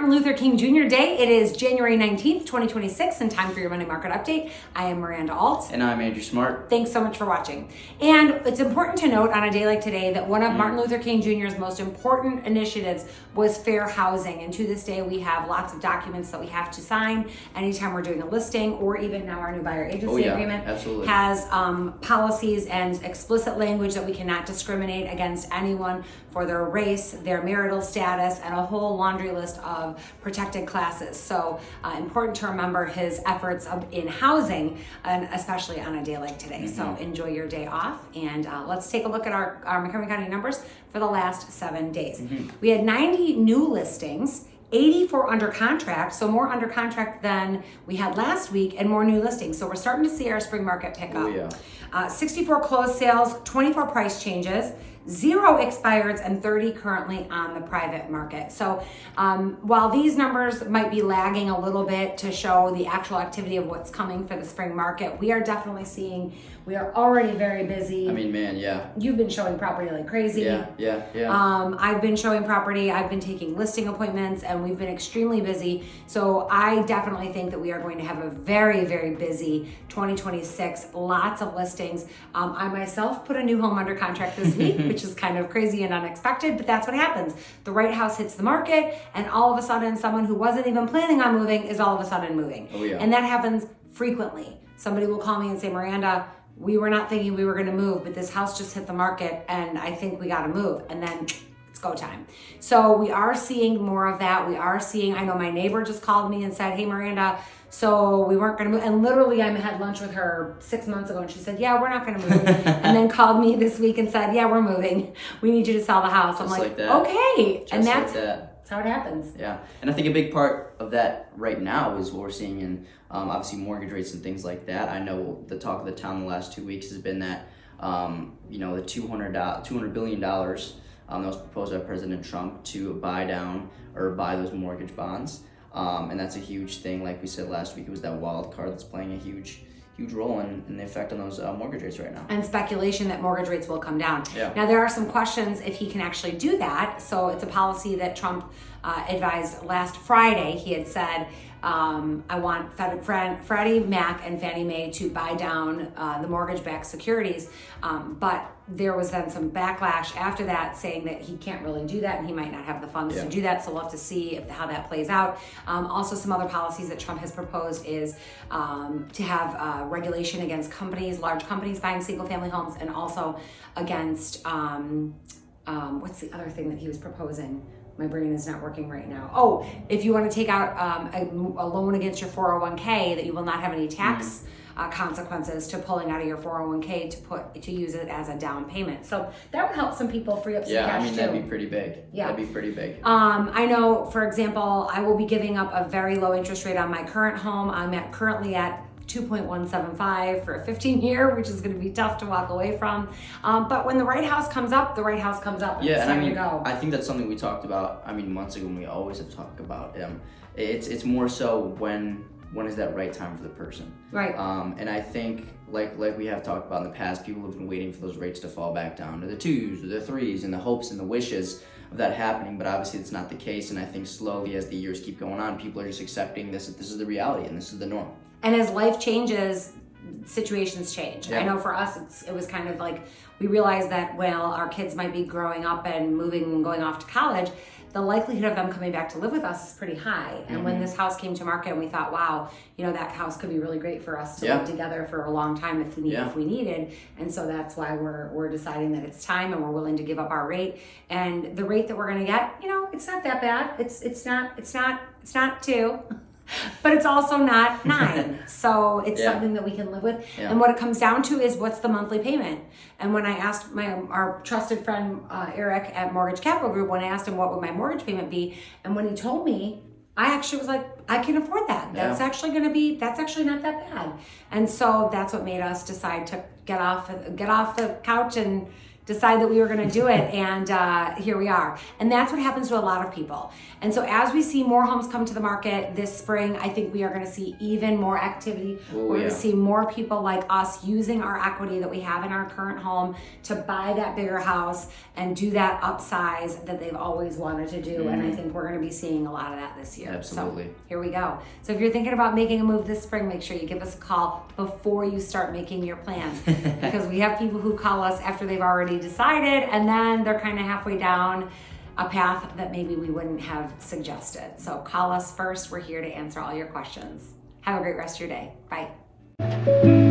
Martin Luther King Jr. Day. It is January 19th, 2026, and time for your money market update. I am Miranda Alt. And I'm Andrew Smart. Thanks so much for watching. And it's important to note on a day like today that one of Martin Luther King Jr.'s most important initiatives was fair housing. And to this day, we have lots of documents that we have to sign anytime we're doing a listing, or even now our new buyer agency agreement absolutely. has policies and explicit language that we cannot discriminate against anyone for their race, their marital status, and a whole laundry list of protected classes. So important to remember his efforts in housing, and especially on a day like today. So enjoy your day off, and let's take a look at our McHenry County numbers for the last 7 days. We had 90 new listings, 84 under contract, so more under contract than we had last week, and more new listings. So we're starting to see our spring market pick up. 64 closed sales, 24 price changes, 0 expireds, and 30 currently on the private market. So while these numbers might be lagging a little bit to show the actual activity of what's coming for the spring market, we are definitely seeing, we are already very busy. I mean, man, yeah. You've been showing property like crazy. Yeah. I've been showing property, I've been taking listing appointments, and we've been extremely busy. So I definitely think that we are going to have a very, very busy 2026, lots of listings. I myself put a new home under contract this week, which is kind of crazy and unexpected, but that's what happens. The right house hits the market, and all of a sudden someone who wasn't even planning on moving is all of a sudden moving. And that happens frequently. Somebody will call me and say, Miranda, we were not thinking we were going to move, but this house just hit the market and I think we got to move. And then it's go time. So we are seeing more of that. We are seeing, I know my neighbor just called me and said, hey, Miranda, so we weren't going to move. And literally I had lunch with her 6 months ago and she said, yeah, we're not going to move. And then called me this week and said, yeah, we're moving. We need you to sell the house. I'm like okay. And that's how it happens. Yeah. And I think a big part of that right now is what we're seeing in obviously mortgage rates and things like that. I know the talk of the town the last 2 weeks has been that, the $200 billion that was proposed by President Trump to buy down or buy those mortgage bonds. And that's a huge thing. Like we said last week, it was that wild card that's playing a huge role in the effect on those mortgage rates right now. And speculation that mortgage rates will come down. Yeah. Now, there are some questions if he can actually do that. So it's a policy that Trump advised last Friday. He had said, I want Freddie Mac and Fannie Mae to buy down the mortgage-backed securities. But there was then some backlash after that saying that he can't really do that and he might not have the funds to do that. So we'll have to see how that plays out. Also, some other policies that Trump has proposed is to have regulation against large companies buying single-family homes, and also against, what's the other thing that he was proposing? My brain is not working right now. Oh, if you want to take out a loan against your 401k, that you will not have any tax consequences to pulling out of your 401k to use it as a down payment. So that would help some people free up some cash. Yeah, I mean, that'd too. be pretty big. Yeah. That'd be pretty big. I know, for example, I will be giving up a very low interest rate on my current home. I'm currently at 2.175 for a 15-year, which is going to be tough to walk away from. But when the right house comes up, the right house comes up. Yeah, and I mean, to go. I think that's something we talked about, months ago, and we always have talked about. It's more so when is that right time for the person. Right. And I think, like we have talked about in the past, people have been waiting for those rates to fall back down to the 2s or the 3s, and the hopes and the wishes of that happening, but obviously it's not the case. And I think slowly, as the years keep going on, people are just accepting this is the reality and this is the norm. And as life changes, situations change. Yeah. I know for us, it was kind of like we realized that, well, our kids might be growing up and moving and going off to college. The likelihood of them coming back to live with us is pretty high. And when this house came to market, and we thought, wow, that house could be really great for us to live together for a long time if we needed. And so that's why we're deciding that it's time, and we're willing to give up our rate. And the rate that we're going to get, it's not that bad. It's not 2. But it's also not 9. So it's something that we can live with. And what it comes down to is, what's the monthly payment? And when I asked our trusted friend, Eric at Mortgage Capital Group, when I asked him what would my mortgage payment be, and when he told me, I actually was like, I can afford that. That's actually not that bad. And so that's what made us decide to get off the couch and decide that we were going to do it, and here we are. And that's what happens to a lot of people. And so as we see more homes come to the market this spring, I think we are going to see even more activity. We're going to see more people like us using our equity that we have in our current home to buy that bigger house and do that upsize that they've always wanted to do. And I think we're going to be seeing a lot of that this year. Absolutely. So here we go. So if you're thinking about making a move this spring, make sure you give us a call before you start making your plans, because we have people who call us after they've already decided, and then they're kind of halfway down a path that maybe we wouldn't have suggested. So call us first. We're here to answer all your questions. Have a great rest of your day. Bye.